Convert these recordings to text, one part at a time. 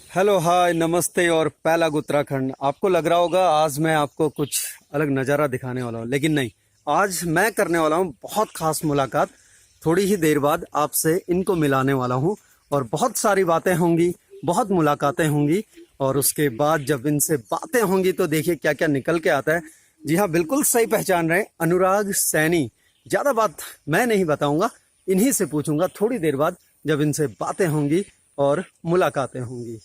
Hello hi नमस्ते और पहला उत्तराखंड। आपको लग रहा होगा आज मैं आपको कुछ अलग नज़ारा दिखाने वाला हूँ, लेकिन नहीं। आज मैं करने वाला हूँ बहुत खास मुलाकात। थोड़ी ही देर बाद आपसे इनको मिलाने वाला हूँ और बहुत सारी बातें होंगी, बहुत मुलाकातें होंगी। और उसके बाद जब इनसे बातें होंगी तो देखिए क्या क्या निकल के आता है। जी हाँ, बिल्कुल सही पहचान रहे हैं, अनुराग सैनी। ज़्यादा बात मैं नहीं बताऊँगा, इन्हीं से पूछूंगा थोड़ी देर बाद जब इनसे बातें होंगी और मुलाकातें होंगी।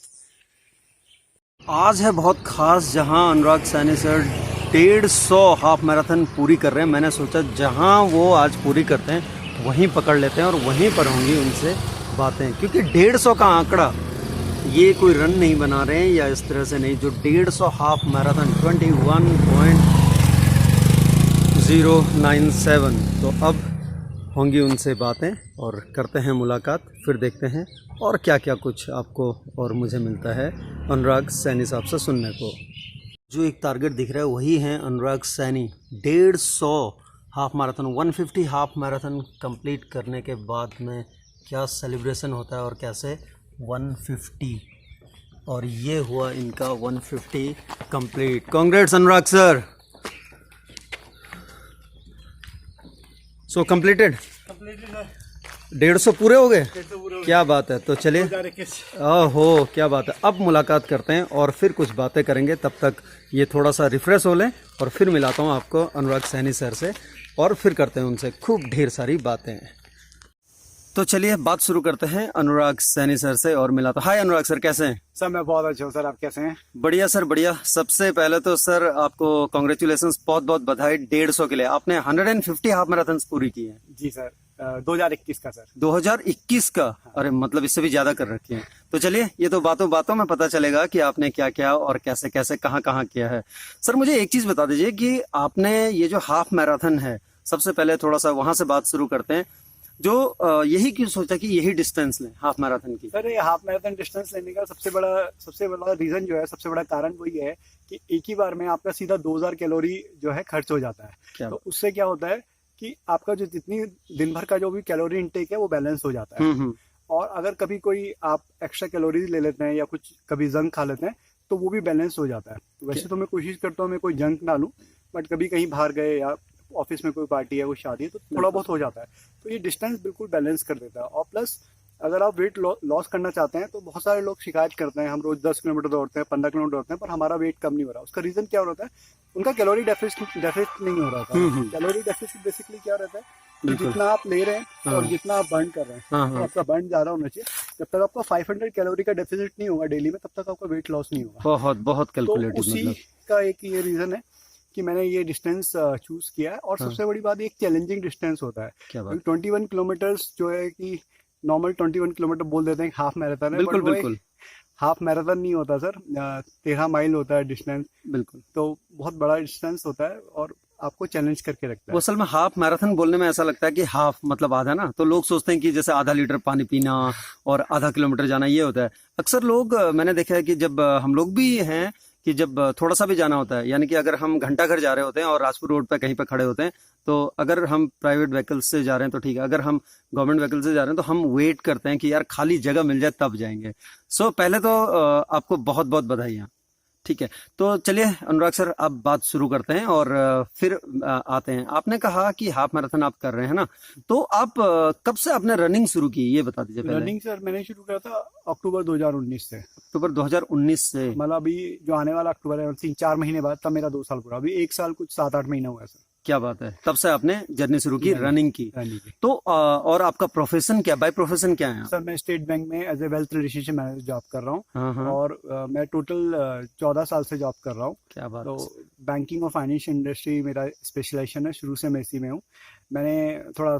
आज है बहुत खास, जहां अनुराग सैनी सर 150 हाफ मैराथन पूरी कर रहे हैं। मैंने सोचा जहां वो आज पूरी करते हैं वहीं पकड़ लेते हैं और वहीं पर होंगी उनसे बातें, क्योंकि 150 का आंकड़ा ये कोई रन नहीं बना रहे हैं या इस तरह से नहीं। जो 150 हाफ मैराथन 21.097, तो अब होंगी उनसे बातें और करते हैं मुलाकात। फिर देखते हैं और क्या क्या कुछ आपको और मुझे मिलता है अनुराग सैनी साहब से सुनने को। जो एक टारगेट दिख रहा है वही है Anurag Saini. 150 half marathon, 150 half marathon complete करने के बाद में क्या सेलिब्रेशन होता है और कैसे 150, और ये हुआ इनका 150 कंप्लीट। कांग्रेट्स अनुराग सर। सो कंप्लीटेड 150 पूरे हो गए। क्या बात है। तो चलिए, ओहो क्या बात है। अब मुलाकात करते हैं और फिर कुछ बातें करेंगे। तब तक ये थोड़ा सा रिफ्रेश हो लें और फिर मिलाता हूँ आपको अनुराग सैनी सर से और फिर करते हैं उनसे खूब ढेर सारी बातें। तो चलिए बात शुरू करते हैं अनुराग सैनी सर से और मिलाता हूँ। हाय अनुराग सर, कैसे हैं? सर मैं बहुत अच्छा हूँ सर, आप कैसे हैं? बढ़िया सर, बढ़िया। सबसे पहले तो सर आपको कॉन्ग्रेचुलेशंस, बहुत बहुत बधाई 150 के लिए। आपने 150 हाफ मैराथन पूरी की है। जी सर, 2021 का सर। 2021 का? अरे मतलब इससे भी ज्यादा कर रखी है। तो चलिए, ये तो बातों बातों में पता चलेगा कि आपने क्या क्या और कैसे कैसे कहाँ कहाँ किया है। सर मुझे एक चीज बता दीजिए कि आपने ये जो हाफ मैराथन है, सबसे पहले थोड़ा सा वहां से बात शुरू करते हैं। जो यही क्यों सोचा कि यही डिस्टेंस लें हाफ मैराथन की? सर ये हाफ मैराथन डिस्टेंस लेने का सबसे बड़ा रीजन जो है, सबसे बड़ा कारण वही है कि एक ही बार में आपका सीधा 2000 कैलोरी जो है खर्च हो जाता है। तो उससे क्या होता है कि आपका जो जितनी दिन भर का जो भी कैलोरी इनटेक है वो बैलेंस हो जाता है। और अगर कभी कोई आप एक्स्ट्रा कैलोरीज ले लेते हैं या कुछ कभी जंक खा लेते हैं तो वो भी बैलेंस हो जाता है। तो वैसे तो मैं कोशिश करता हूँ मैं कोई जंक ना लूँ, बट कभी कहीं बाहर गए या ऑफिस में कोई पार्टी है, कोई शादी है, तो थोड़ा बहुत हो जाता है। तो ये डिस्टेंस बिल्कुल बैलेंस कर देता है। और प्लस अगर आप वेट लॉस करना चाहते हैं तो बहुत सारे लोग शिकायत करते हैं, हम रोज 10 किलोमीटर दौड़ते हैं, 15 किलोमीटर दौड़ते हैं, पर हमारा वेट कम नहीं हो रहा। उसका रीजन क्या होता है? उनका कैलोरी डेफिसिट नहीं हो रहा था। कैलोरी डेफिसिट बेसिकली क्या रहता है कि जितना आप ले रहे हैं और जितना आप बर्न कर रहे हैं, तो आपका बर्न ज्यादा होना चाहिए। जब तक आपका 500 कैलोरी का डेफिसिट नहीं होगा डेली में, तब तक आपका वेट लॉस नहीं होगा। बहुत बहुत कैलकुलेटेड। तो उसी का एक ये रीजन है कि मैंने ये डिस्टेंस चूज किया है। और सबसे बड़ी बात, एक चैलेंजिंग डिस्टेंस होता है। 21 किलोमीटर जो है कि नॉर्मल 21 किलोमीटर बोल देते हैं हाफ मैराथन है, बिल्कुल बिल्कुल हाफ मैराथन नहीं होता सर। 13 माइल होता है डिस्टेंस। बिल्कुल, तो बहुत बड़ा डिस्टेंस होता है और आपको चैलेंज करके रखता है। वो असल में हाफ मैराथन बोलने में ऐसा लगता है कि हाफ मतलब आधा ना, तो लोग सोचते हैं कि जैसे आधा लीटर पानी पीना और आधा किलोमीटर जाना, ये होता है। अक्सर लोग, मैंने देखा है कि जब हम लोग भी हैं कि जब थोड़ा सा भी जाना होता है, यानी कि अगर हम घंटा घर जा रहे होते हैं और राजपुर रोड पे कहीं पे खड़े होते हैं, तो अगर हम प्राइवेट व्हीकल से जा रहे हैं तो ठीक है, अगर हम गवर्नमेंट व्हीकल से जा रहे हैं तो हम वेट करते हैं कि यार खाली जगह मिल जाए तब जाएंगे। सो पहले तो आपको बहुत बहुत बधाइयाँ। ठीक है, तो चलिए अनुराग सर अब बात शुरू करते हैं और फिर आते हैं। आपने कहा कि हाफ मैराथन आप कर रहे हैं ना, तो आप कब से आपने रनिंग शुरू की ये बता दीजिए पहले। रनिंग सर मैंने शुरू किया था अक्टूबर 2019 से। अक्टूबर 2019 से? मतलब अभी जो आने वाला अक्टूबर है, 3-4 महीने बाद, तब मेरा 2 साल पूरा। अभी 1 साल कुछ 7-8 महीना हुआ है सर। क्या बात है, तब से आपने जर्नी शुरू की रनिंग की। तो और आपका प्रोफेशन क्या, बाय प्रोफेशन क्या है? सर मैं स्टेट बैंक में as a wealth relationship manager job कर रहा हूँ। और मैं टोटल 14 साल से जॉब कर रहा हूँ। क्या बात। तो बैंकिंग और फाइनेंशियल इंडस्ट्री मेरा स्पेशलाइजेशन है, शुरू से मैं इसी में हूँ। मैंने थोड़ा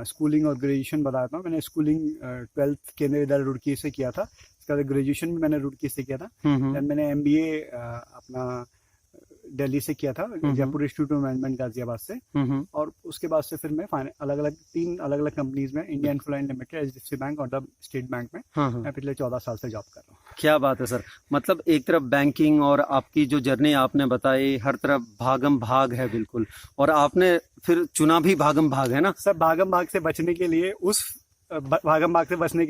स्कूलिंग और ग्रेजुएशन बताया था। मैंने स्कूलिंग 12th केंद्रीय विद्यालय रुड़की से किया था। उसके बाद ग्रेजुएशन भी मैंने रुड़की से किया था। देन मैंने MBA अपना दिल्ली से किया था, Jaipur institute of management Ghaziabad से। और उसके बाद से फिर मैं तीन अलग अलग कंपनीज में, India influence limited, HDFC bank और द स्टेट बैंक में मैं पिछले 14 साल से जॉब कर रहा हूँ। क्या बात है सर, मतलब एक तरफ बैंकिंग और आपकी जो जर्नी आपने बताई, हर तरफ भागम भाग है बिल्कुल। और आपने फिर चुना भी भागम भाग, है ना सर? भागम भाग से बचने के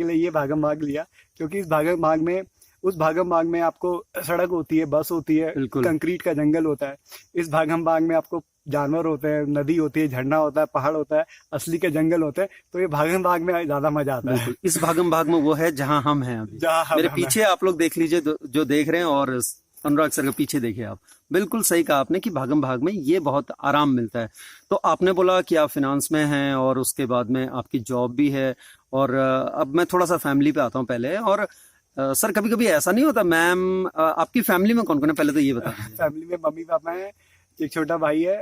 लिए ये भागम भाग लिया, क्योंकि इस भागम भाग में उस भागम भाग में आपको सड़क होती है, बस होती है, बिल्कुल। कंक्रीट का जंगल होता है। इस भागम भाग में आपको जानवर होते हैं, नदी होती है, झरना होता है, पहाड़ होता है, असली के जंगल होते हैं। तो ये भागम भाग में ज्यादा मजा आता है। बिल्कुल, इस भागम भाग में वो है जहां हम हैं अभी। जहाँ हम मेरे हैं। पीछे आप लोग देख लीजिए, जो देख रहे हैं, और अनुराग सर के पीछे देखिए आप। बिल्कुल सही कहा आपने कि भागम भाग में ये बहुत आराम मिलता है। तो आपने बोला कि आप फिनांस में हैं और उसके बाद में आपकी जॉब भी है, और अब मैं थोड़ा सा फैमिली पे आता हूँ पहले। और सर कभी कभी ऐसा नहीं होता, मैम आपकी फैमिली में कौन कौन है, पहले तो ये बता दीजिए। फैमिली में मम्मी पापा हैं, एक छोटा भाई है,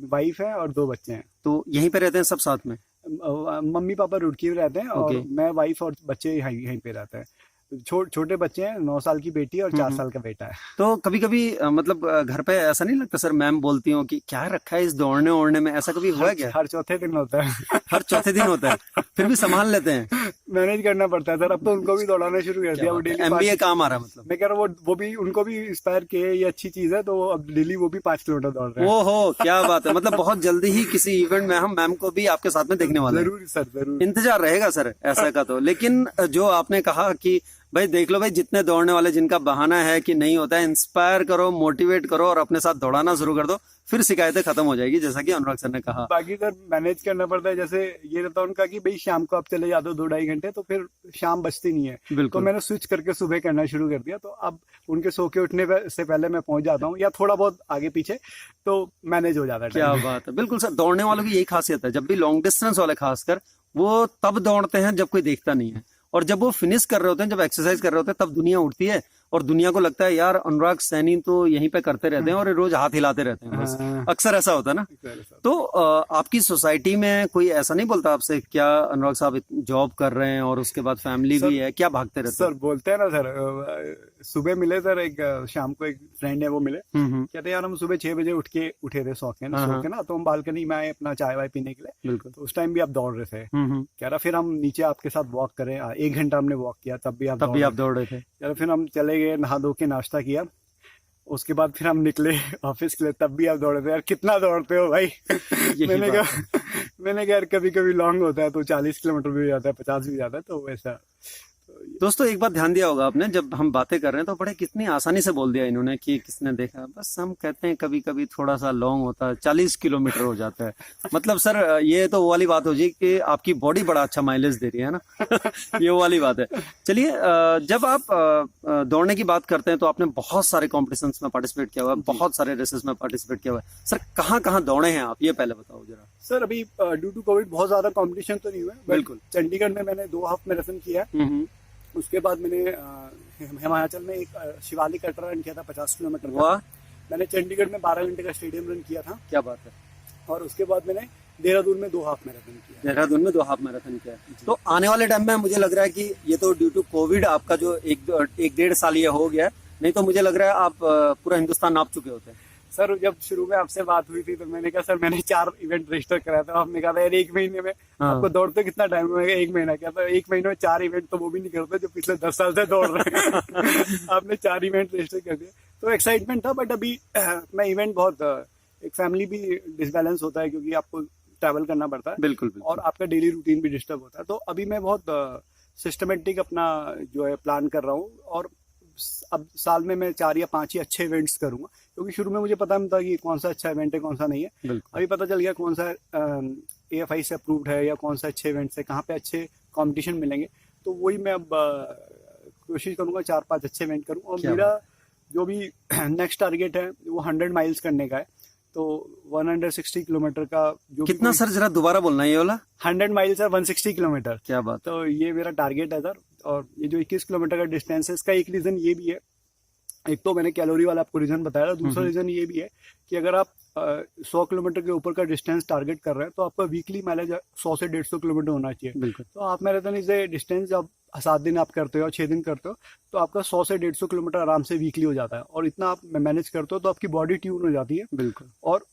वाइफ है और 2 बच्चे हैं। तो यहीं पे रहते हैं सब साथ में? मम्मी पापा रुड़की में रहते हैं और ओके। मैं, वाइफ और बच्चे यहीं पे रहते हैं। छोटे बच्चे हैं, 9 साल की बेटी और 4 साल का बेटा है। तो कभी कभी मतलब घर पे ऐसा नहीं लगता सर, मैम बोलती हो कि क्या रखा है इस दौड़ने ओड़ने में, ऐसा कभी हुआ है क्या? हर चौथे दिन होता है। हर चौथे दिन होता है, फिर भी संभाल लेते हैं? मैनेज करना पड़ता है सर। अब तो उनको भी दौड़ाना शुरू कर दिया। वो डेली एमबीए काम आ रहा है मतलब? मैं कह रहा हूँ वो भी, उनको भी इंस्पायर किए, ये अच्छी चीज है, तो वो अब डेली वो भी 5 किलोमीटर दौड़ रहे हैं। ओहो, क्या बात है। मतलब बहुत जल्दी ही किसी इवेंट में हम मैम को भी आपके साथ में देखने वाले हैं। जरूर सर, जरूर इंतजार रहेगा सर ऐसा का तो। लेकिन जो आपने कहा कि भाई देख लो भाई, जितने दौड़ने वाले जिनका बहाना है कि नहीं होता है, इंस्पायर करो, मोटिवेट करो और अपने साथ दौड़ाना शुरू कर दो, फिर शिकायतें खत्म हो जाएगी, जैसा कि अनुराग सर ने कहा। बाकी सर मैनेज करना पड़ता है। जैसे ये रहता है उनका कि भाई शाम को आप चले जाते हो 2-2.5 घंटे, तो फिर शाम बचती नहीं है। तो मैंने स्विच करके सुबह करना शुरू कर दिया। तो अब उनके सो के उठने से पहले मैं पहुंच जाता हूँ, या थोड़ा बहुत आगे पीछे, तो मैनेज हो जाता है। क्या बात है। बिल्कुल सर, दौड़ने वालों की यही खासियत है, जब भी लॉन्ग डिस्टेंस वाले खासकर, वो तब दौड़ते हैं जब कोई देखता नहीं है, और जब वो फिनिश कर रहे होते हैं, जब एक्सरसाइज कर रहे होते हैं, तब दुनिया उठती है और दुनिया को लगता है यार अनुराग सैनी तो यहीं पे करते रहते हैं और रोज हाथ हिलाते रहते हैं बस। अक्सर ऐसा होता है ना। तो आपकी सोसाइटी में कोई ऐसा नहीं बोलता आपसे, क्या अनुराग साहब जॉब कर रहे हैं और उसके बाद फैमिली भी है, क्या भागते रहते हैं? सर बोलते हैं ना सर। सुबह मिले सर, एक शाम को एक फ्रेंड है, वो मिले, कहते यार हम सुबह 6 बजे उठे थे सो के ना, तो हम बालकनी में आए अपना चाय वाय पीने के लिए। बिल्कुल। तो उस टाइम भी आप दौड़ रहे थे। कह रहा फिर हम नीचे आपके साथ वॉक करें, 1 घंटा हमने वॉक किया, तब भी आप दौड़ रहे थे। यार फिर हम चले गए, नहा धो के नाश्ता किया, उसके बाद फिर हम निकले ऑफिस के लिए, तब भी आप दौड़े थे। यार कितना दौड़ते हो भाई। मैंने कहा यार कभी कभी लॉन्ग होता है तो 40 किलोमीटर भी हो जाता है, 50 भी हो जाता है, तो वैसा। दोस्तों एक बात ध्यान दिया होगा आपने, जब हम बातें कर रहे हैं तो बड़े कितनी आसानी से बोल दिया इन्होंने कि किसने देखा। बस हम कहते हैं कभी कभी थोड़ा सा लॉन्ग होता है, 40 किलोमीटर हो जाता है। मतलब सर ये तो वो वाली बात हो जी कि आपकी बॉडी बड़ा अच्छा माइलेज दे रही है ना। ये वो वाली बात है। चलिए, जब आप दौड़ने की बात करते हैं तो आपने बहुत सारे कॉम्पिटिशन्स में पार्टिसिपेट किया हुआ है, बहुत सारे रेसेस में पार्टिसिपेट किया हुआ है। सर कहाँ कहाँ दौड़े हैं आप, ये पहले बताओ जरा। सर अभी ड्यू टू कोविड बहुत ज्यादा कॉम्पिटिशन तो नहीं हुआ। बिल्कुल। चंडीगढ़ में मैंने 2 हाफ मैराथन किया। उसके बाद मैंने हिमाचल में एक शिवालिक अल्ट्रा रन किया था 50 किलोमीटर का। मैंने चंडीगढ़ में 12 घंटे का स्टेडियम रन किया था। क्या बात है। और उसके बाद मैंने देहरादून में 2 हाफ मैराथन किया। देहरादून में 2 हाफ मैराथन किया। तो आने वाले टाइम में मुझे लग रहा है कि ये तो ड्यू टू कोविड आपका जो 1-1.5 साल ये हो गया, नहीं तो मुझे लग रहा है आप पूरा हिंदुस्तान नाप चुके होते हैं। सर जब शुरू में आपसे बात हुई थी तो मैंने कहा सर मैंने 4 इवेंट रजिस्टर कराया था। आपने कहा था यार 1 महीने में आपको दौड़ते कितना टाइम हुआ? 1 महीना। क्या था 1 महीने में 4 इवेंट? तो वो भी नहीं करते जो पिछले 10 साल से दौड़ रहे हैं। आपने 4 इवेंट रजिस्टर कर दिए, तो एक्साइटमेंट था। बट अभी मैं इवेंट बहुत, एक फैमिली भी डिसबैलेंस होता है क्योंकि आपको ट्रैवल करना पड़ता है। बिल्कुल। और आपका डेली रूटीन भी डिस्टर्ब होता है। तो अभी मैं बहुत सिस्टमेटिक अपना जो है प्लान कर रहा हूँ, और अब साल में मैं 4 या 5 ही अच्छे इवेंट्स करूंगा, क्योंकि शुरू में मुझे पता नहीं था कि कौन सा अच्छा इवेंट है कौन सा नहीं है। अभी पता चल गया कौन सा AFI से अप्रूव्ड है या कौन सा अच्छे इवेंट्स है, कहाँ पे अच्छे कंपटीशन मिलेंगे। तो वही मैं अब कोशिश करूंगा 4-5 अच्छे इवेंट करूं। और मेरा जो भी नेक्स्ट टारगेट है वो 100 माइल्स करने का है। तो 160 किलोमीटर का जो कितना सर, जरा दोबारा बोलना है ये वाला। 100 माइल्स है 160 किलोमीटर। क्या बात। तो ये मेरा टारगेट है सर। और ये जो 21 किलोमीटर का डिस्टेंस है, इसका एक रीजन ये भी है, एक तो मैंने कैलोरी वाला आपको रीजन बताया, दूसरा रीजन ये भी है कि अगर आप 100 किलोमीटर के ऊपर का डिस्टेंस टारगेट कर रहे हैं तो आपका वीकली माइलेज 100 से 150 किलोमीटर होना चाहिए। तो आप मैराथन से डिस्टेंस जब 7 दिन आप करते हो और 6 दिन करते हो तो आपका 100 से 150 किलोमीटर आराम से वीकली हो जाता है। और इतना आप मैनेज करते हो तो आपकी बॉडी ट्यून हो जाती है। बिल्कुल। और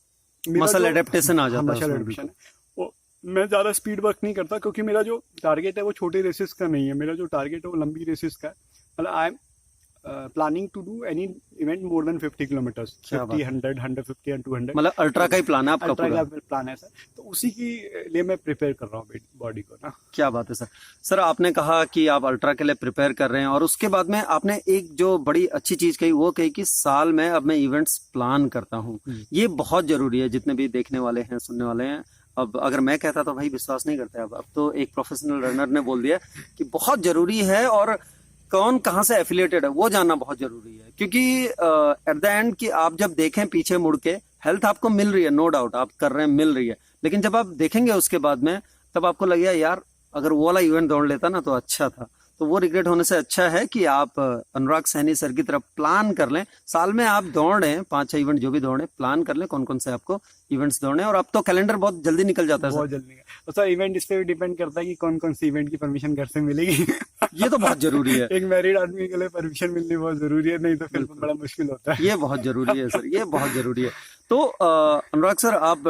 मसल एडेप्टेशन आ जाता है। मैं ज्यादा स्पीड वर्क नहीं करता क्योंकि मेरा जो टारगेट है वो छोटे रेसेस का नहीं है। मेरा जो टारगेट है वो लंबी रेसेस का है। मतलब I am planning to do any event more than 50 kilometers, 50, 100, 150 and 200. मतलब अल्ट्रा का ही प्लान है आपका अल्ट्रा पूरा? का प्लान है सर, तो उसी की लिए मैं प्रिपेयर कर रहा हूँ बॉडी को ना। क्या बात है सर। सर आपने कहा कि आप अल्ट्रा के लिए प्रिपेयर कर रहे हैं और उसके बाद में आपने एक जो बड़ी अच्छी चीज कही वो कही कि साल में अब मैं इवेंट्स प्लान करता हूँ। ये बहुत जरूरी है, जितने भी देखने वाले हैं सुनने वाले हैं। अब अगर मैं कहता तो भाई विश्वास नहीं करते, अब तो एक प्रोफेशनल रनर ने बोल दिया कि बहुत जरूरी है और कौन कहाँ से एफिलिएटेड है वो जानना बहुत जरूरी है, क्योंकि एट द एंड कि आप जब देखें पीछे मुड़ के हेल्थ आपको मिल रही है, नो डाउट आप कर रहे हैं, मिल रही है, लेकिन जब आप देखेंगे उसके बाद में तब आपको लगेगा यार अगर वो वाला इवेंट दौड़ लेता ना तो अच्छा था। तो वो रिग्रेट होने से अच्छा है कि आप अनुराग सैनी सर की तरफ प्लान कर लें, साल में आप दौड़ें 5-6 इवेंट जो भी दौड़े प्लान कर लें कौन कौन से आपको इवेंट्स दौड़े, और अब तो कैलेंडर बहुत जल्दी निकल जाता है। बहुत जल्दी और सर इवेंट इस पे भी डिपेंड करता है कि कौन कौन सी इवेंट की परमिशन घर से मिलेगी। ये तो बहुत जरूरी है। एक मैरिड आदमी के लिए परमिशन मिलनी बहुत जरूरी है, नहीं तो फिर बड़ा मुश्किल होता है। ये बहुत जरूरी है सर, ये बहुत जरूरी है। तो अनुराग सर आप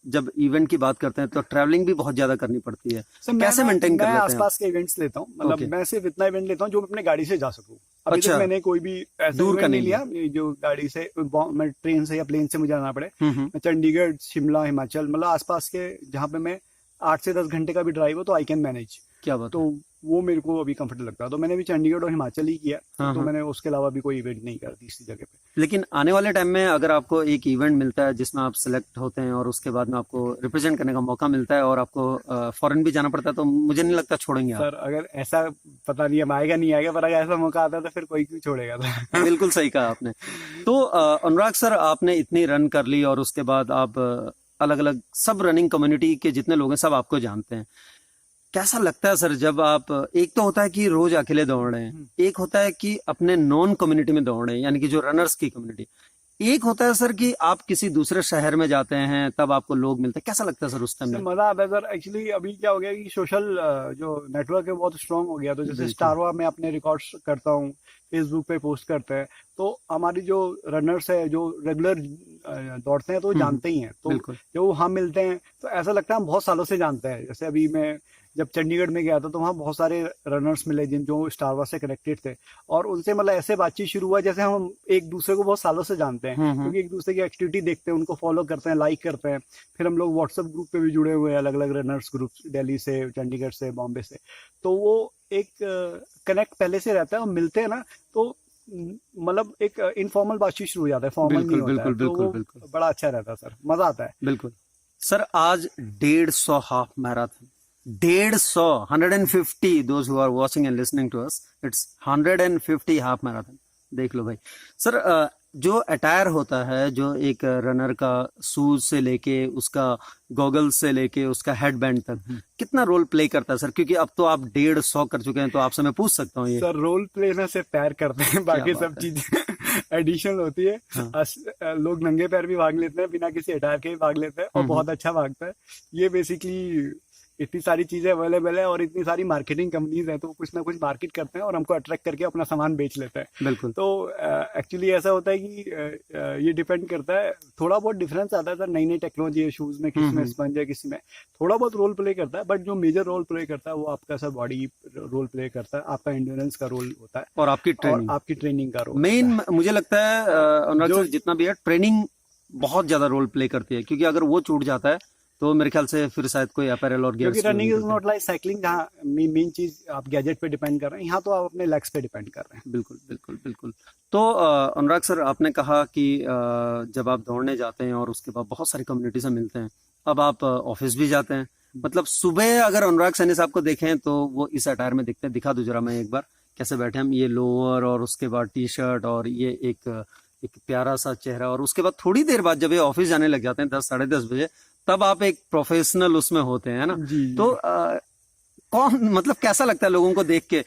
जब इवेंट की बात करते हैं तो ट्रैवलिंग भी बहुत ज्यादा करनी पड़ती है, कैसे मेंटेन कर लेते हैं? मैं आसपास के इवेंट्स लेता हूँ, मतलब मैं सिर्फ इतना इवेंट लेता हूँ जो अपने गाड़ी से जा सकूँ। अभी तक मैंने कोई भी दूर का नहीं लिया जो गाड़ी से, मैं ट्रेन से या प्लेन से मुझे जाना पड़े। मैं चंडीगढ़, शिमला, हिमाचल, मतलब आसपास के जहाँ पे मैं 8 से 10 घंटे का भी ड्राइव हो तो आई कैन मैनेज। क्या बात तो वो मेरे को अभी कंफर्टेबल लगता है, तो मैंने भी चंडीगढ़ और हिमाचल ही किया। तो मैंने उसके अलावा भी कोई इवेंट नहीं करा तीसरी जगह पे। लेकिन आने वाले टाइम में अगर आपको एक इवेंट मिलता है जिसमें आप सिलेक्ट होते हैं और उसके बाद में आपको रिप्रेजेंट करने का मौका मिलता है और आपको फॉरेन भी जाना पड़ता है तो मुझे नहीं लगता छोड़ेंगे आप। सर अगर ऐसा पता नहीं है आएगा नहीं आएगा, पर अगर ऐसा मौका आता है तो फिर कोई क्यों छोड़ेगा। तो बिल्कुल सही कहा आपने। तो अनुराग सर आपने इतनी रन कर ली और उसके बाद आप अलग अलग सब रनिंग कम्युनिटी के जितने लोग हैं सब आपको जानते हैं, कैसा लगता है सर जब आप, एक तो होता है कि रोज अकेले दौड़ रहे हैं, एक होता है कि अपने नॉन कम्युनिटी में दौड़ रहे हैं यानी कि जो रनर्स की कम्युनिटी, एक होता है सर कि आप किसी दूसरे शहर में जाते हैं तब आपको लोग मिलते हैं, कैसा लगता है सर उस टाइम में? मजा आता है सर। एक्चुअली अभी क्या हो गया कि सोशल जो नेटवर्क है बहुत स्ट्रांग हो गया, तो जैसे स्टारवा में अपने रिकॉर्ड्स करता हूँ, फेसबुक पे पोस्ट करते हैं, तो हमारी जो रनर्स है जो रेगुलर दौड़ते हैं तो जानते ही हैं। तो जब हम मिलते हैं तो ऐसा लगता है हम बहुत सालों से जानते हैं। जैसे अभी मैं जब चंडीगढ़ में गया था तो वहाँ बहुत सारे रनर्स मिले जिन जो स्टारवा से कनेक्टेड थे, और उनसे मतलब ऐसे बातचीत शुरू हुआ जैसे हम एक दूसरे को बहुत सालों से जानते हैं, क्योंकि एक दूसरे की एक्टिविटी देखते हैं, उनको फॉलो करते हैं, लाइक करते हैं। फिर हम लोग व्हाट्सएप ग्रुप पे भी जुड़े हुए हैं, अलग अलग रनर्स ग्रुप, दिल्ली से, चंडीगढ़ से, बॉम्बे से। तो वो एक कनेक्ट पहले से रहता है, और मिलते हैं ना तो मतलब एक इनफॉर्मल बातचीट शुरू हो जाता है, फॉर्मल नहीं होता है। तो वो बड़ा अच्छा रहता है सर, मजा आता है। बिल्कुल सर। आज 150 half marathon, 150, 150, those who are watching and listening to us, it's 150 half marathon. देख लो भाई सर, जो अटायर होता है, जो एक रनर का शूज से लेके उसका गॉगल से लेके उसका हेडबैंड तक कितना रोल प्ले करता है सर? क्योंकि अब तो आप 150 कर चुके हैं, तो आपसे मैं पूछ सकता हूँ ये सर। रोल प्ले ना सिर्फ पैर करते हैं, बाकी सब चीजें एडिशनल होती है। हाँ। लोग नंगे पैर भी भाग लेते हैं, बिना किसी अटायर के भी भाग लेते हैं, और बहुत अच्छा भागता है। ये बेसिकली इतनी सारी चीजें अवेलेबल है और इतनी सारी मार्केटिंग कंपनीज हैं, तो कुछ ना कुछ मार्केट करते हैं और हमको अट्रैक्ट करके अपना सामान बेच लेते हैं। बिल्कुल। तो एक्चुअली ऐसा होता है कि ये डिपेंड करता है, थोड़ा बहुत डिफरेंस आता है सर, नई नई टेक्नोलॉजी है शूज में, किसी में स्पंज है, किसी में थोड़ा बहुत रोल प्ले करता है, बट जो मेजर रोल प्ले करता है वो आपका सर बॉडी रोल प्ले करता है, आपका एंड्योरेंस का रोल होता है, और आपकी ट्रेनिंग का रोल मेन। मुझे लगता है जितना भी है ट्रेनिंग बहुत ज्यादा रोल प्ले करती है, क्योंकि अगर वो छूट जाता है तो मेरे ख्याल से फिर शायद कोई अपैरल और क्योंकि running is not like cycling, जहाँ मेन चीज आप गैजेट पे डिपेंड कर रहे हैं, यहाँ तो आप अपने लेग्स पे डिपेंड कर रहे हैं। बिल्कुल बिल्कुल बिल्कुल। तो अनुराग सर आपने कहा कि जब आप दौड़ने जाते हैं और उसके बाद बहुत सारी कम्युनिटी से मिलते हैं, अब आप ऑफिस भी जाते हैं, मतलब सुबह अगर अनुराग सैनी साहब को देखें तो वो इस अटायर में दिखते हैं, दिखा दो जरा मैं एक बार कैसे बैठे हम, ये लोअर और उसके बाद टी शर्ट और ये एक प्यारा सा चेहरा, और उसके बाद थोड़ी देर बाद जब ये ऑफिस जाने लग जाते हैं 10 साढ़े 10 बजे, तब आप एक प्रोफेशनल उसमें होते हैं ना। तो कौन, मतलब कैसा लगता है लोगों को देख के,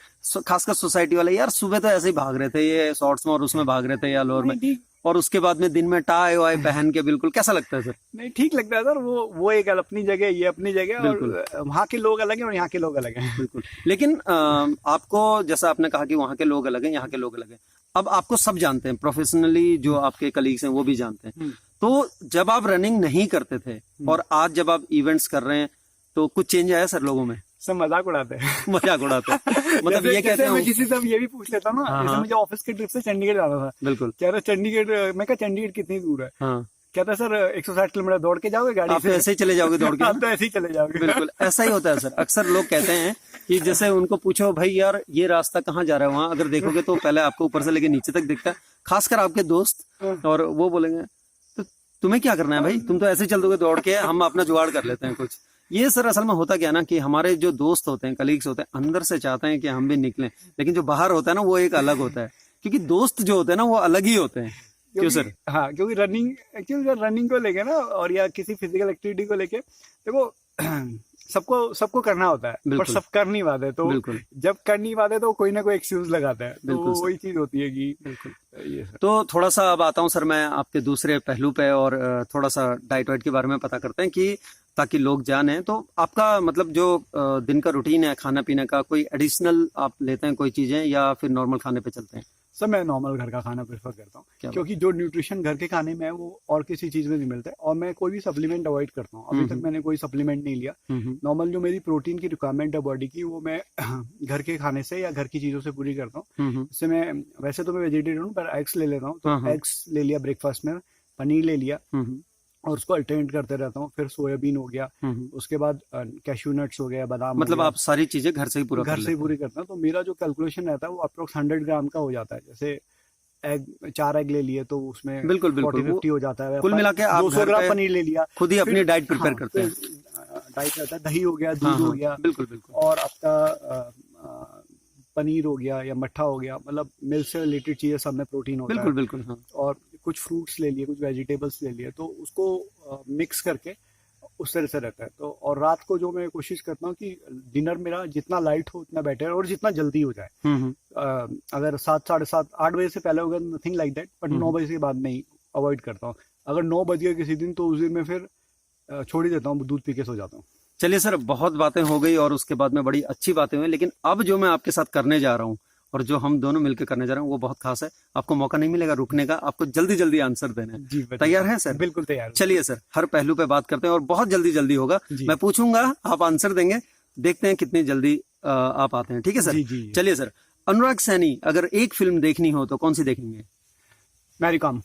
खासकर सोसाइटी वाले, यार सुबह तो ऐसे ही भाग रहे थे ये शॉर्ट्स में और उसमें भाग रहे थे या लोअर में, और उसके बाद में दिन में टाई वाई पहन के, बिल्कुल कैसा लगता है सर? नहीं ठीक लगता है सर, वो एक अपनी जगह, ये अपनी जगह, और वहाँ के लोग अलग हैं और यहाँ के लोग अलग हैं। बिल्कुल। लेकिन आपको जैसा आपने कहा कि वहाँ के लोग अलग हैं, यहाँ के लोग अलग हैं, अब आपको सब जानते हैं प्रोफेशनली, जो आपके कलीग्स हैं वो भी जानते हैं। तो जब आप रनिंग नहीं करते थे और आज जब आप इवेंट्स कर रहे हैं तो कुछ चेंज आया सर लोगों में? सब मजाक उड़ाते हैं। मजाक उड़ाते हैं मतलब ये कहते मैं हैं किसी से ये भी पूछ लेता हूँ ना, जैसे मुझे ऑफिस के ट्रिप से चंडीगढ़ जाना था, बिल्कुल कह रहा चंडीगढ़, मैं कहा चंडीगढ़ कितनी दूर है, हाँ कहता सर 160 किलोमीटर दौड़ के जाओगे गाड़ी आप से? ऐसे ही चले जाओगे दौड़ के आप तो ऐसे ही चले जाओगे। बिल्कुल ऐसा ही होता है सर। अक्सर लोग कहते हैं कि जैसे उनको पूछो भाई यार ये रास्ता कहाँ जा रहा है, वहां अगर देखोगे तो पहले आपको ऊपर से लेके नीचे तक दिखता है, खासकर आपके दोस्त, और वो बोलेंगे तो तुम्हें क्या करना है भाई, तुम तो ऐसे ही चल दोगे दौड़ के, हम अपना जुगाड़ कर लेते हैं कुछ। ये सर असल में होता क्या ना कि हमारे जो दोस्त होते हैं, कलीग्स होते हैं, अंदर से चाहते हैं कि हम भी निकलें, लेकिन जो बाहर होता है ना वो एक अलग होता है, क्योंकि दोस्त जो होते हैं ना वो अलग ही होते हैं। क्यों सर? हाँ, क्योंकि रनिंग को लेके ना, और या किसी फिजिकल एक्टिविटी को लेके, देखो सबको करना होता है, पर सब कर नहीं पाते, तो जब कर नहीं पाते तो कोई ना कोई एक्सक्यूज लगाता है, तो वही चीज होती है कि बिल्कुल ये सर। तो थोड़ा सा अब आता हूँ सर मैं आपके दूसरे पहलू पे, और थोड़ा सा डाइट वाइट के बारे में पता करते हैं कि ताकि लोग जाने। तो आपका मतलब जो दिन का रूटीन है खाना पीने का, कोई एडिशनल आप लेते हैं कोई चीजें, या फिर नॉर्मल खाने पे चलते हैं? सर मैं नॉर्मल घर का खाना प्रेफर करता हूँ, क्योंकि जो न्यूट्रिशन घर के खाने में है वो और किसी चीज में नहीं मिलता है, और मैं कोई भी सप्लीमेंट अवॉइड करता हूँ। अभी तक मैंने कोई सप्लीमेंट नहीं लिया। नॉर्मल जो मेरी प्रोटीन की रिक्वायरमेंट है बॉडी की, वो मैं घर के खाने से या घर की चीजों से पूरी करता हूँ। इससे मैं, वैसे तो मैं वेजिटेरियन हूँ, पर एग्स ले लेता हूँ, तो एग्स ले लिया ब्रेकफास्ट में, पनीर ले लिया और उसको अल्टरनेट करते रहता हूँ। फिर सोयाबीन हो गया, उसके बाद कैश्यू नट्स हो गया, बादाम, मतलब आप सारी चीजें घर से ही पूरा घर से ही पूरी करता हूँ। तो मेरा जो कैलकुलेशन रहता है वो अप्रोक्स 100 ग्राम का हो जाता है। जैसे एग, 4 एग ले लिए तो उसमें बिल्कुल 40-50 हो जाता है। कुल मिला के आप 200 ग्राम पनीर ले लिया, खुद ही अपनी डाइट प्रिपेयर करते हैं। डाइट रहता है, दही हो गया, दूध हो गया, बिल्कुल और आपका पनीर हो गया या मट्ठा हो गया, मतलब मिल्क से रिलेटेड चीजें सब में प्रोटीन होता है। बिल्कुल हाँ। और कुछ फ्रूट्स ले लिए, कुछ वेजिटेबल्स ले लिए, तो उसको मिक्स करके उस तरह से रहता है। तो और रात को जो मैं कोशिश करता हूँ कि डिनर मेरा जितना लाइट हो उतना बेटर, और जितना जल्दी हो जाए। अगर 7, 7:30, 8 बजे से पहले होगा नथिंग लाइक दैट, बट 9 बजे के बाद नहीं, अवॉइड करता हूँ। अगर 9 बज गए किसी दिन, तो उस दिन मैं फिर छोड़ ही देता हूँ, दूध पी के सो जाता हूँ। चलिए सर, बहुत बातें हो गई और उसके बाद में बड़ी अच्छी बातें हुई, लेकिन अब जो मैं आपके साथ करने जा रहा हूँ और जो हम दोनों मिलकर करने जा रहे हैं वो बहुत खास है। आपको मौका नहीं मिलेगा रुकने का, आपको जल्दी जल्दी आंसर देना है। जी, तैयार है सर? बिल्कुल तैयार। चलिए सर, हर पहलू पे बात करते हैं और बहुत जल्दी जल्दी होगा। मैं पूछूंगा, आप आंसर देंगे, देखते हैं कितनी जल्दी आप आते हैं। ठीक है सर? चलिए सर, अनुराग सैनी अगर एक फिल्म देखनी हो तो कौन सी देखेंगे? मैरी कॉम।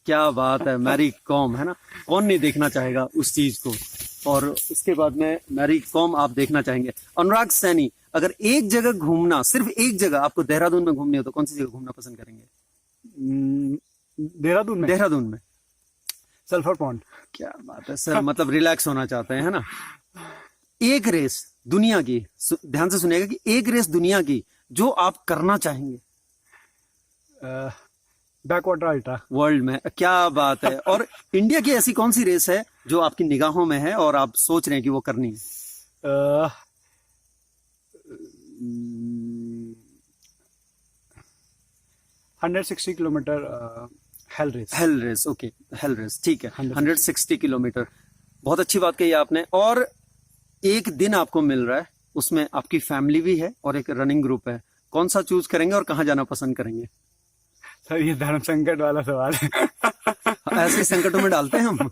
क्या बात है, मैरी कॉम, है ना? कौन नहीं देखना चाहेगा उस चीज को। और उसके बाद में मैरी कॉम आप देखना चाहेंगे। अनुराग सैनी अगर एक जगह घूमना, सिर्फ एक जगह आपको देहरादून में घूमनी हो तो कौन सी जगह घूमना पसंद करेंगे? देहरादून में सल्फर पॉन्ड। क्या बात है सर, मतलब रिलैक्स होना चाहते हैं, है ना? एक रेस दुनिया की, ध्यान से सुनिएगा, कि एक रेस दुनिया की जो आप करना चाहेंगे। बैकवाटर अल्ट्रा वर्ल्ड में। क्या बात है। और इंडिया की ऐसी कौन सी रेस है जो आपकी निगाहों में है और आप सोच रहे हैं कि वो करनी है? 160 kilometre hell race. Okay, hell race, ठीक है। 160 किलोमीटर, बहुत अच्छी बात कही आपने। और एक दिन आपको मिल रहा है, उसमें आपकी फैमिली भी है और एक रनिंग ग्रुप है, कौन सा चूज करेंगे और कहाँ जाना पसंद करेंगे? सर ये धर्म संकट वाला सवाल है। ऐसे संकटों में डालते हैं हम।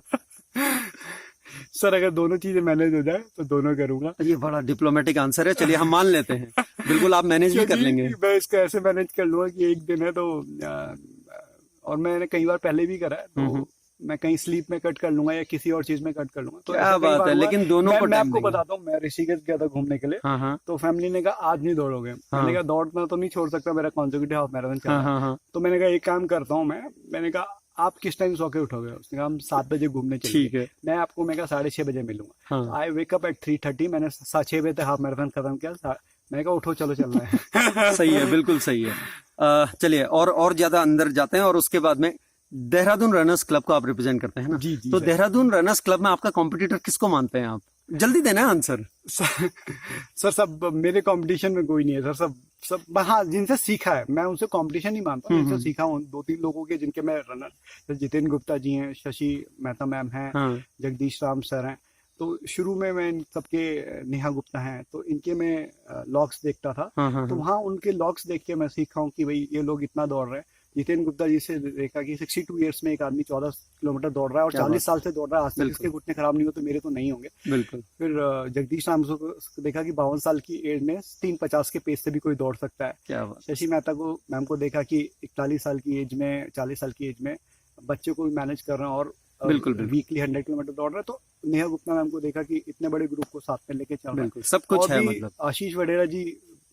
सर अगर दोनों चीजें मैनेज हो जाए तो दोनों करूंगा। ये बड़ा डिप्लोमेटिक आंसर है, चलिए हम मान लेते हैं। बिल्कुल आप मैनेज भी कर लेंगे। मैं इसको ऐसे मैनेज कर लूंगा कि एक दिन है तो, और मैंने कई बार पहले भी करा है, तो मैं कहीं स्लीप में कट कर लूंगा या किसी और चीज में कट कर लूंगा। तो क्या बात है, लेकिन दोनों को मैं आपको बताता हूँ, मैं ऋषिकेश गया था घूमने के लिए। तो फैमिली ने कहा आज नहीं दौड़ोगे। मैंने कहा दौड़ना तो नहीं छोड़ सकता, मेरा कॉन्सेक्यूटिव हाफ मैराथन चल रहा है। तो मैंने कहा एक काम करता हूँ, मैंने कहा आप किस टाइम सो के उठोगे? उसने कहा हम 7 बजे घूमने चलेंगे। ठीक है, मैं आपको, मैं कहा 6:30 बजे मिलूंगा। आई वेक अप एट 3:30, मैंने 6 बजे तक हाफ मैराथन खत्म किया। मैंने कहा उठो चलो चलना है। सही है, बिल्कुल सही है। चलिए और ज्यादा अंदर जाते हैं, और उसके बाद में देहरादून रनर्स क्लब को आप रिप्रेजेंट करते हैं ना? जी, तो देहरादून रनर्स क्लब में आपका कॉम्पिटिटर किसको मानते हैं आप? जल्दी देना है आंसर। सर सब मेरे कंपटीशन में कोई नहीं है सर, सब हाँ जिनसे सीखा है, मैं उनसे कंपटीशन नहीं मानता, जिनसे सीखा हूँ 2-3 लोगों के जिनके मैं रनर, जितेन गुप्ता जी हैं, शशि मेहता मैम हैं, जगदीश राम सर हैं। तो शुरू में मैं इन सबके, नेहा गुप्ता हैं, तो इनके मैं लॉग्स देखता था। तो वहाँ उनके लॉग्स देख के मैं सीखा हूँ कि भाई ये लोग इतना दौड़ रहे हैं। जितेन गुप्ता जी से देखा कि 62 ईयर्स में एक आदमी 14 किलोमीटर दौड़ रहा है और 40 साल से दौड़ रहा है, आज तक इसके घुटने खराब नहीं हो, तो मेरे तो नहीं होंगे। बिल्कुल। फिर जगदीश राम को देखा कि 52 साल की एज में 3:50 के पेस से भी कोई दौड़ सकता है। क्या बात। शशि मेहता को मैम को देखा कि 41 साल की एज में, 40 साल की एज में बच्चे को भी मैनेज कर रहे हैं और बिल्कुल वीकली 100 किलोमीटर दौड़ रहे हैं। तो नेहा गुप्ता मैम को देखा कि इतने बड़े ग्रुप को साथ में लेके चल रहे हैं, सब कुछ है। मतलब आशीष वडेरा जी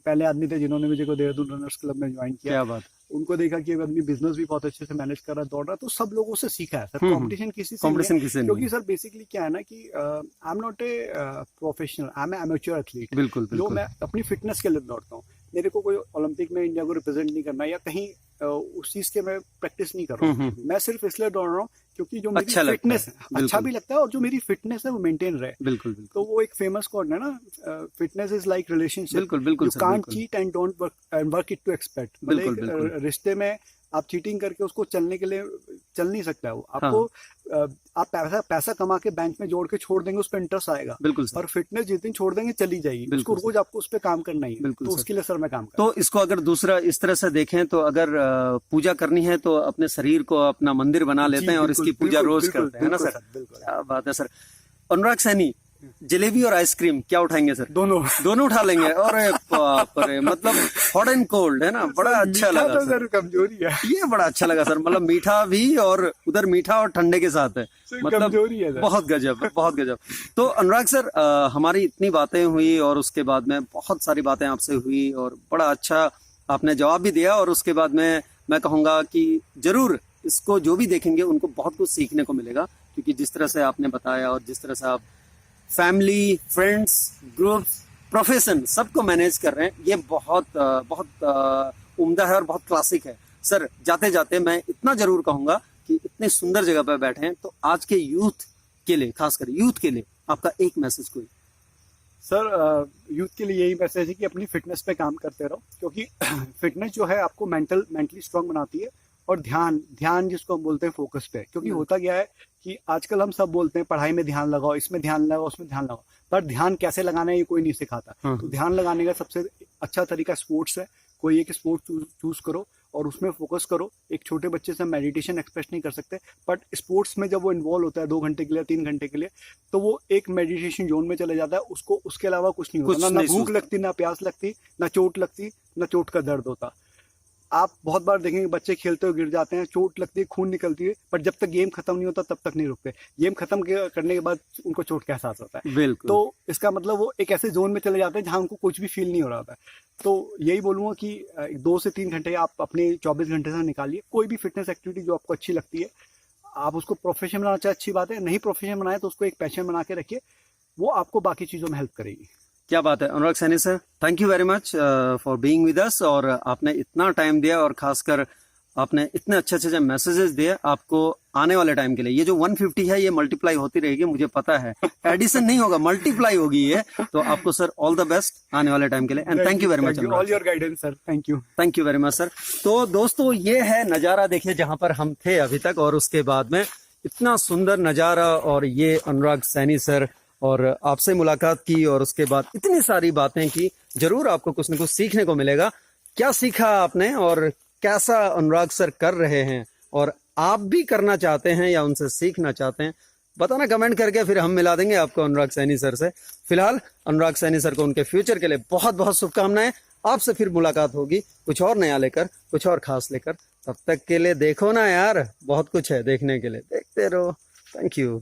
पहले आदमी थे जिन्होंने मुझे को देहरादून रनर्स क्लब में ज्वाइन किया। क्या बात। उनको देखा कि आदमी बिजनेस भी बहुत अच्छे से मैनेज कर रहा है, दौड़ रहा है, तो सब लोगों से सीखा है सर। कंपटीशन किसी से नहीं, क्योंकि सर बेसिकली क्या है ना कि I am not a professional, I am amateur athlete. बिल्कुल। जो मैं अपनी फिटनेस के लिए दौड़ता हूँ, मेरे को कोई ओलंपिक में इंडिया को रिप्रेजेंट नहीं करना या कहीं उस चीज के मैं प्रैक्टिस नहीं कर रहा हूँ। मैं सिर्फ इसलिए दौड़ रहा हूँ क्योंकि जो मेरी फिटनेस है, अच्छा भी लगता है और जो मेरी फिटनेस है वो मेंटेन रहे। बिल्कुल। तो वो एक फेमस कोड है ना, fitness is like relationship, you can't cheat and don't work it to expect. मतलब रिश्ते में आप चीटिंग करके उसको चलने के लिए चल नहीं सकता है वो आपको। आप पैसा कमा के बैंक में जोड़ के छोड़ देंगे, उस पर इंटरेस्ट आएगा। बिल्कुल। पर फिटनेस जिस दिन छोड़ देंगे चली जाएगी, उसको रोज आपको उस पर काम करना ही है। तो उसके लिए सर मैं काम करता हूं। तो इसको अगर दूसरा इस तरह से देखें तो अगर पूजा करनी है तो अपने शरीर को अपना मंदिर बना लेते हैं और इसकी पूजा रोज करते हैं ना सर। क्या बात है सर। अनुराग सैनी, जलेबी और आइसक्रीम क्या उठाएंगे सर? दोनों उठा लेंगे। और बाप रे, मतलब हॉट एंड कोल्ड है ना, बड़ा अच्छा लगा तो सर। कमजोरी है ये, बड़ा अच्छा लगा सर। मतलब मीठा भी और उधर मीठा और ठंडे के साथ है, मतलब कमजोरी है। बहुत गजब, बहुत गजब। तो अनुराग सर, हमारी इतनी बातें हुई और उसके बाद में बहुत सारी बातें आपसे हुई और बड़ा अच्छा आपने जवाब भी दिया। और उसके बाद में मैं कहूँगा कि जरूर इसको जो भी देखेंगे उनको बहुत कुछ सीखने को मिलेगा, क्योंकि जिस तरह से आपने बताया और जिस तरह से आप फैमिली, फ्रेंड्स, ग्रुप्स, प्रोफेशन सबको मैनेज कर रहे हैं, ये बहुत उम्दा है और बहुत क्लासिक है। सर जाते जाते मैं इतना जरूर कहूंगा कि इतनी सुंदर जगह पर बैठे हैं, तो आज के यूथ के लिए, खासकर यूथ के लिए आपका एक मैसेज कोई? सर यूथ के लिए यही मैसेज है कि अपनी फिटनेस पे काम करते रहो, क्योंकि फिटनेस जो है आपको मेंटली स्ट्रांग बनाती है। और ध्यान जिसको हम बोलते हैं फोकस पे, क्योंकि होता क्या है कि आजकल हम सब बोलते हैं पढ़ाई में ध्यान लगाओ, इसमें ध्यान लगाओ, उसमें ध्यान लगाओ, पर ध्यान कैसे लगाना है ये कोई नहीं सिखाता। तो ध्यान लगाने का सबसे अच्छा तरीका स्पोर्ट्स है। कोई एक स्पोर्ट्स चूज करो और उसमें फोकस करो। एक छोटे बच्चे से मेडिटेशन एक्सप्रेस नहीं कर सकते, बट स्पोर्ट्स में जब वो इन्वॉल्व होता है 2 घंटे के लिए, 3 घंटे के लिए, तो वो एक मेडिटेशन जोन में चले जाता है। उसको उसके अलावा कुछ नहीं होता, ना भूख लगती, ना प्यास लगती, ना चोट लगती, ना चोट का दर्द होता। आप बहुत बार देखेंगे बच्चे खेलते हुए गिर जाते हैं, चोट लगती है, खून निकलती है, पर जब तक गेम खत्म नहीं होता तब तक नहीं रुकते। गेम खत्म करने के बाद उनको चोट का एहसास होता है। बिल्कुल। तो इसका मतलब वो एक ऐसे जोन में चले जाते हैं जहां उनको कुछ भी फील नहीं हो रहा था। तो यही बोलूंगा कि 2 से 3 घंटे आप अपने 24 घंटे से निकालिए, कोई भी फिटनेस एक्टिविटी जो आपको अच्छी लगती है। आप उसको प्रोफेशन बनाना चाहे अच्छी बात है, नहीं प्रोफेशन बनाए तो उसको एक पैशन बना के रखिए, वो आपको बाकी चीजों में हेल्प करेगी। क्या बात है Anurag Saini sir, thank you very much for being with us. और आपने इतना टाइम दिया और खासकर आपने इतने अच्छे अच्छे मैसेजेस दिए। आपको आने वाले टाइम के लिए ये जो 150 है ये मल्टीप्लाई होती रहेगी, मुझे पता है, एडिशन नहीं होगा, मल्टीप्लाई होगी ये। तो आपको सर ऑल द बेस्ट आने वाले टाइम के लिए, and thank you very much. All your guidance sir, thank you very much sir. तो दोस्तों ये है नजारा, देखिए जहां पर हम थे अभी तक, और उसके बाद में इतना सुंदर नजारा, और ये अनुराग सैनी सर और आपसे मुलाकात की, और उसके बाद इतनी सारी बातें की। जरूर आपको कुछ न कुछ सीखने को मिलेगा। क्या सीखा आपने और कैसा अनुराग सर कर रहे हैं, और आप भी करना चाहते हैं या उनसे सीखना चाहते हैं, बताना कमेंट करके, फिर हम मिला देंगे आपको अनुराग सैनी सर से। फिलहाल अनुराग सैनी सर को उनके फ्यूचर के लिए बहुत बहुत शुभकामनाएं। आपसे फिर मुलाकात होगी कुछ और नया लेकर, कुछ और खास लेकर। तब तक के लिए देखो ना यार, बहुत कुछ है देखने के लिए, देखते रहो। Thank you.